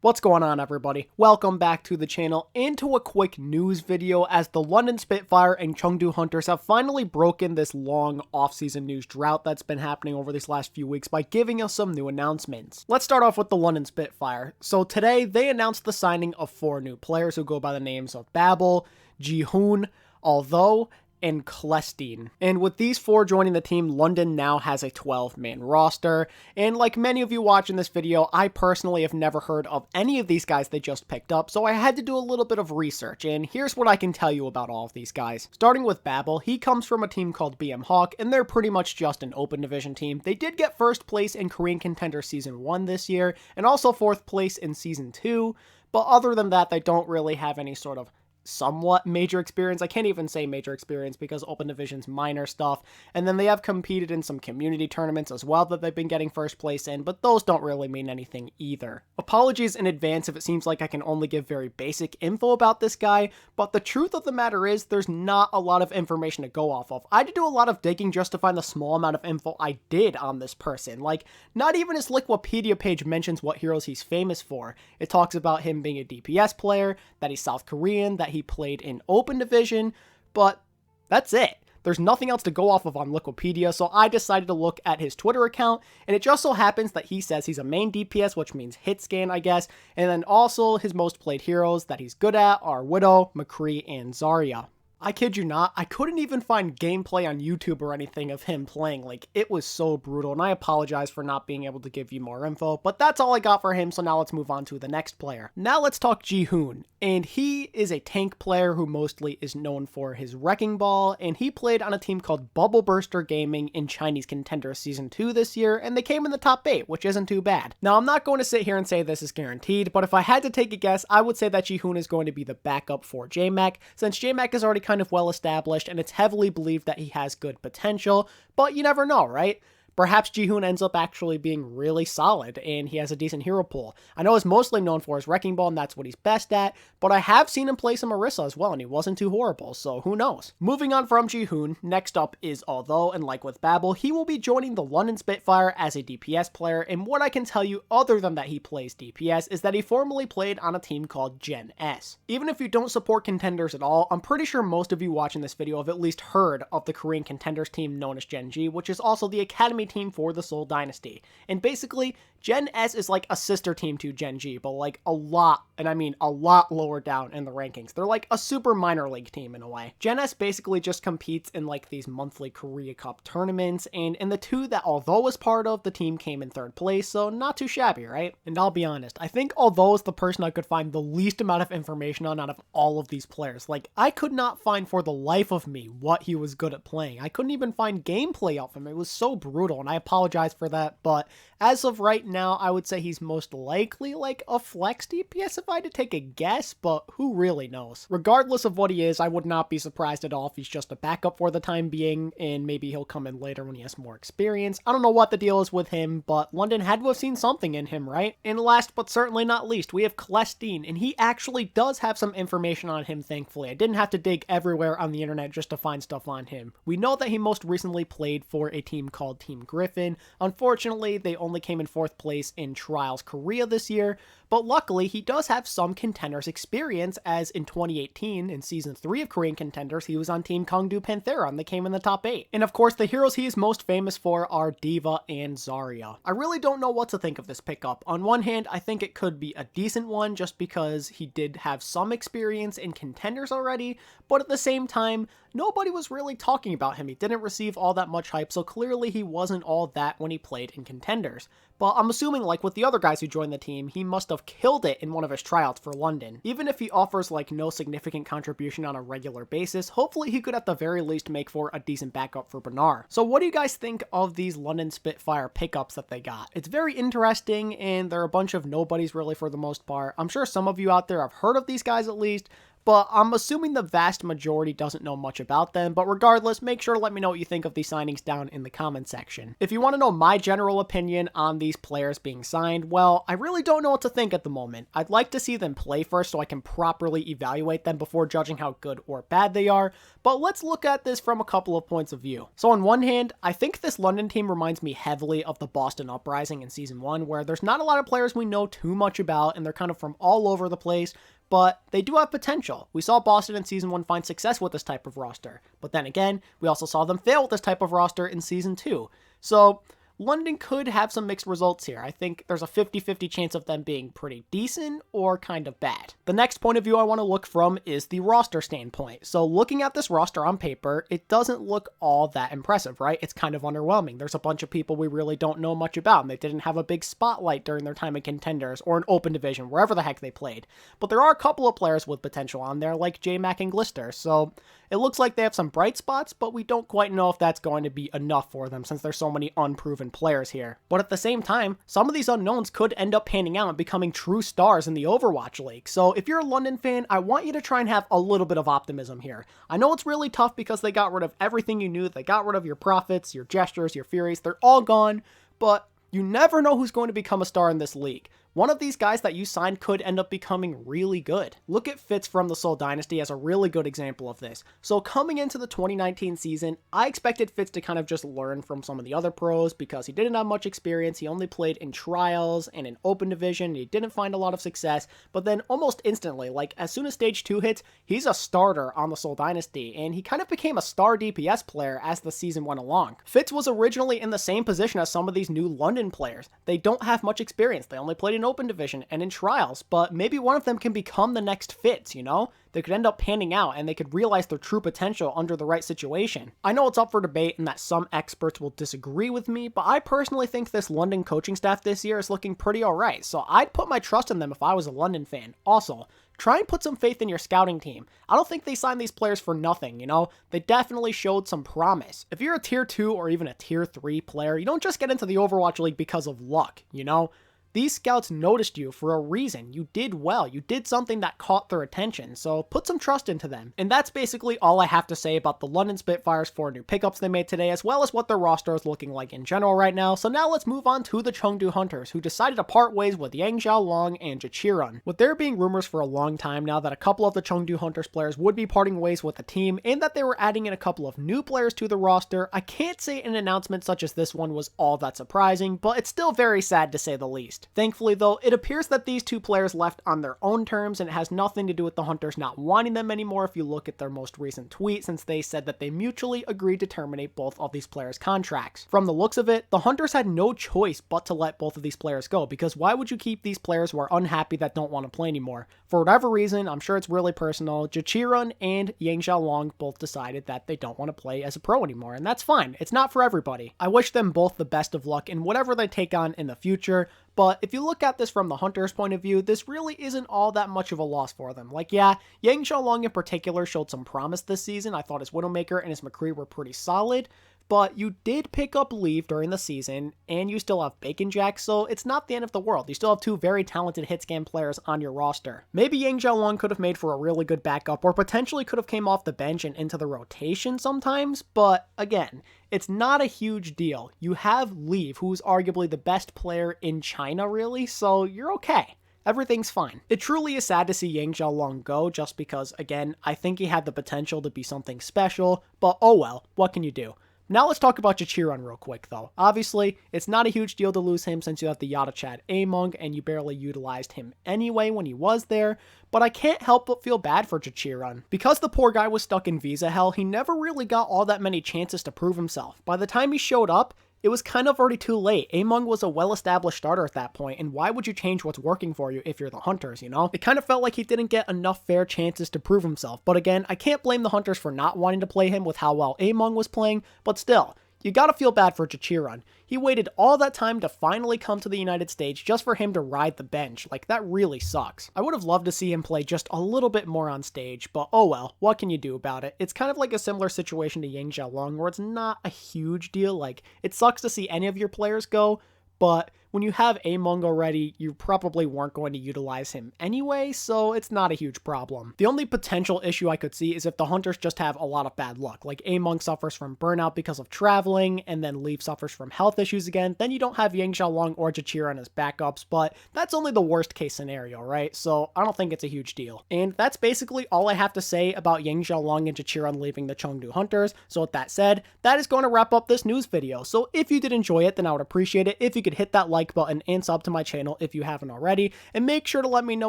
What's going on, everybody? Welcome back to the channel and to a quick news video as the London Spitfire and Chengdu Hunters have finally broken this long off-season news drought that's been happening over these last few weeks by giving us some new announcements. Let's start off with the London Spitfire. So today they announced the signing of 4 new players who go by the names of Babel, Jiqiren, Although, and Celestine. And with these 4 joining the team, London now has a 12-man roster. And like many of you watching this video, I personally have never heard of any of these guys they just picked up, so I had to do a little bit of research, and here's what I can tell you about all of these guys. Starting with Babel, he comes from a team called BM Hawk, and they're pretty much just an open division team. They did get first place in Korean Contender Season 1 this year, and also 4th place in Season 2, but other than that, they don't really have any sort of somewhat major experience. I can't even say major experience because Open Division's minor stuff. And then they have competed in some community tournaments as well that they've been getting first place in, but those don't really mean anything either. Apologies in advance if it seems like I can only give very basic info about this guy, but the truth of the matter is there's not a lot of information to go off of. I had to do a lot of digging just to find the small amount of info I did on this person. Like, not even his Wikipedia page mentions what heroes he's famous for. It talks about him being a DPS player, that he's South Korean, that he played in Open Division, but that's it. There's nothing else to go off of on Wikipedia, so I decided to look at his Twitter account, and it just so happens that he says he's a main DPS, which means hit scan, I guess, and then also his most played heroes that he's good at are Widow, McCree, and Zarya. I kid you not, I couldn't even find gameplay on YouTube or anything of him playing. Like, it was so brutal, and I apologize for not being able to give you more info, but that's all I got for him, so now let's move on to the next player. Now let's talk Jiqiren, and he is a tank player who mostly is known for his Wrecking Ball, and he played on a team called Bubble Burster Gaming in Chinese Contender Season 2 this year, and they came in the top 8, which isn't too bad. Now, I'm not going to sit here and say this is guaranteed, but if I had to take a guess, I would say that Jiqiren is going to be the backup for JMac, since JMac is already kind of well established and it's heavily believed that he has good potential, but you never know, right? Perhaps Jiqiren ends up actually being really solid and he has a decent hero pool. I know he's mostly known for his Wrecking Ball and that's what he's best at, but I have seen him play some Orisa as well and he wasn't too horrible, so who knows. Moving on from Jiqiren, next up is Although, and like with Babel, he will be joining the London Spitfire as a DPS player, and what I can tell you other than that he plays DPS is that he formerly played on a team called Gen S. Even if you don't support contenders at all, I'm pretty sure most of you watching this video have at least heard of the Korean contenders team known as Gen G, which is also the academy team for the Seoul Dynasty. And basically, Gen S is like a sister team to Gen G, but like a lot, and I mean a lot lower down in the rankings. They're like a super minor league team in a way. Gen S basically just competes in like these monthly Korea Cup tournaments, and in the 2 that Although was part of, the team came in 3rd place, so not too shabby, right? And I'll be honest, I think Although is the person I could find the least amount of information on out of all of these players. Like, I could not find for the life of me what he was good at playing. I couldn't even find gameplay of him. It was so brutal, and I apologize for that, but as of right now, I would say he's most likely like a flex DPS if I had to take a guess, but who really knows? Regardless of what he is, I would not be surprised at all if he's just a backup for the time being, and maybe he'll come in later when he has more experience. I don't know what the deal is with him, but London had to have seen something in him, right? And last but certainly not least, we have Celestine, and he actually does have some information on him, thankfully. I didn't have to dig everywhere on the internet just to find stuff on him. We know that he most recently played for a team called Team Griffin. Unfortunately, they only came in 4th place in Trials Korea this year, but luckily he does have some contenders experience, as in 2018 in Season 3 of Korean Contenders he was on Team Chengdu Panthera and they came in the top 8. And of course the heroes he is most famous for are Diva and Zarya. I really don't know what to think of this pickup. On one hand, I think it could be a decent one just because he did have some experience in contenders already, but at the same time, nobody was really talking about him. He didn't receive all that much hype, so clearly he wasn't all that when he played in contenders. But I'm assuming, like with the other guys who joined the team, he must have killed it in one of his tryouts for London. Even if he offers like no significant contribution on a regular basis, hopefully he could at the very least make for a decent backup for Bernard. So what do you guys think of these London Spitfire pickups that they got? It's very interesting, and they're a bunch of nobodies really for the most part. I'm sure some of you out there have heard of these guys at least, but I'm assuming the vast majority doesn't know much about them. But regardless, make sure to let me know what you think of these signings down in the comment section. If you want to know my general opinion on these players being signed, well, I really don't know what to think at the moment. I'd like to see them play first so I can properly evaluate them before judging how good or bad they are, but let's look at this from a couple of points of view. So on one hand, I think this London team reminds me heavily of the Boston Uprising in Season 1, where there's not a lot of players we know too much about, and they're kind of from all over the place, but they do have potential. We saw Boston in Season 1 find success with this type of roster, but then again, we also saw them fail with this type of roster in Season 2. So London could have some mixed results here. I think there's a 50-50 chance of them being pretty decent or kind of bad. The next point of view I want to look from is the roster standpoint. So looking at this roster on paper, it doesn't look all that impressive, right? It's kind of underwhelming. There's a bunch of people we really don't know much about, and they didn't have a big spotlight during their time in Contenders or an open division, wherever the heck they played. But there are a couple of players with potential on there, like J-Mac and Glister, so it looks like they have some bright spots, but we don't quite know if that's going to be enough for them since there's so many unproven players here. But at the same time, some of these unknowns could end up panning out and becoming true stars in the Overwatch League. So if you're a London fan, I want you to try and have a little bit of optimism here. I know it's really tough because they got rid of everything you knew. They got rid of your Prophets, your Gestures, your Furies. They're all gone, but you never know who's going to become a star in this league. One of these guys that you signed could end up becoming really good. Look at Fitz from the Seoul Dynasty as a really good example of this. So coming into the 2019 season, I expected Fitz to kind of just learn from some of the other pros because he didn't have much experience. He only played in trials and in open division. He didn't find a lot of success, but then almost instantly, like as soon as stage 2 hits, he's a starter on the Seoul Dynasty, and he kind of became a star DPS player as the season went along. Fitz was originally in the same position as some of these new London players. They don't have much experience. They only played in open division and in trials, but maybe one of them can become the next Fitz, you know? They could end up panning out and they could realize their true potential under the right situation. I know it's up for debate and that some experts will disagree with me, but I personally think this London coaching staff this year is looking pretty alright, so I'd put my trust in them if I was a London fan. Also, try and put some faith in your scouting team. I don't think they signed these players for nothing, you know? They definitely showed some promise. If you're a tier 2 or even a tier 3 player, you don't just get into the Overwatch League because of luck, you know? These scouts noticed you for a reason. You did well. You did something that caught their attention, so put some trust into them. And that's basically all I have to say about the London Spitfires' 4 new pickups they made today, as well as what their roster is looking like in general right now. So now let's move on to the Chengdu Hunters, who decided to part ways with Yangxiaolong and Jiqiren. With there being rumors for a long time now that a couple of the Chengdu Hunters players would be parting ways with the team, and that they were adding in a couple of new players to the roster, I can't say an announcement such as this one was all that surprising, but it's still very sad to say the least. Thankfully though, it appears that these two players left on their own terms, and it has nothing to do with the Hunters not wanting them anymore if you look at their most recent tweet, since they said that they mutually agreed to terminate both of these players' contracts. From the looks of it, the Hunters had no choice but to let both of these players go, because why would you keep these players who are unhappy that don't want to play anymore? For whatever reason, I'm sure it's really personal, Jiqiren and Yangxiaolong both decided that they don't want to play as a pro anymore, and that's fine. It's not for everybody. I wish them both the best of luck in whatever they take on in the future, but if you look at this from the Hunters' point of view, this really isn't all that much of a loss for them. Like, yeah, Yangxiaolong in particular showed some promise this season. I thought his Widowmaker and his McCree were pretty solid, but you did pick up Leave during the season, and you still have Bacon Jack, so it's not the end of the world. You still have two very talented hit-scan players on your roster. Maybe Yangxiaolong could have made for a really good backup, or potentially could have came off the bench and into the rotation sometimes, but again, it's not a huge deal. You have Leave, who's arguably the best player in China, really, so you're okay. Everything's fine. It truly is sad to see Yangxiaolong go, just because, again, I think he had the potential to be something special, but oh well, what can you do? Now let's talk about Jiqiren real quick though. Obviously, it's not a huge deal to lose him since you have the Yada Chad Among and you barely utilized him anyway when he was there, but I can't help but feel bad for Jiqiren. Because the poor guy was stuck in visa hell, he never really got all that many chances to prove himself. By the time he showed up, it was kind of already too late. Among was a well-established starter at that point, and why would you change what's working for you if you're the Hunters, you know? It kind of felt like he didn't get enough fair chances to prove himself, but again, I can't blame the Hunters for not wanting to play him with how well Among was playing, but still, you gotta feel bad for Jiqiren. He waited all that time to finally come to the United States just for him to ride the bench. Like, that really sucks. I would have loved to see him play just a little bit more on stage, but oh well, what can you do about it? It's kind of like a similar situation to Yangxiaolong, where it's not a huge deal. Like, it sucks to see any of your players go, but when you have Among already, you probably weren't going to utilize him anyway, so it's not a huge problem. The only potential issue I could see is if the Hunters just have a lot of bad luck, like Among suffers from burnout because of traveling, and then Leaf suffers from health issues again, then you don't have Yangxiaolong or Jiqiren as backups, but that's only the worst case scenario, right? So I don't think it's a huge deal. And that's basically all I have to say about Yangxiaolong and Jiqiren leaving the Chengdu Hunters. So with that said, that is going to wrap up this news video. So if you did enjoy it, then I would appreciate it if you could hit that like button and sub to my channel if you haven't already, and make sure to let me know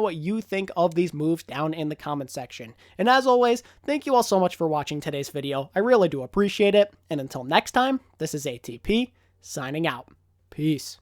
what you think of these moves down in the comment section. And as always, thank you all so much for watching today's video. I really do appreciate it, and until next time, this is ATP, signing out. Peace.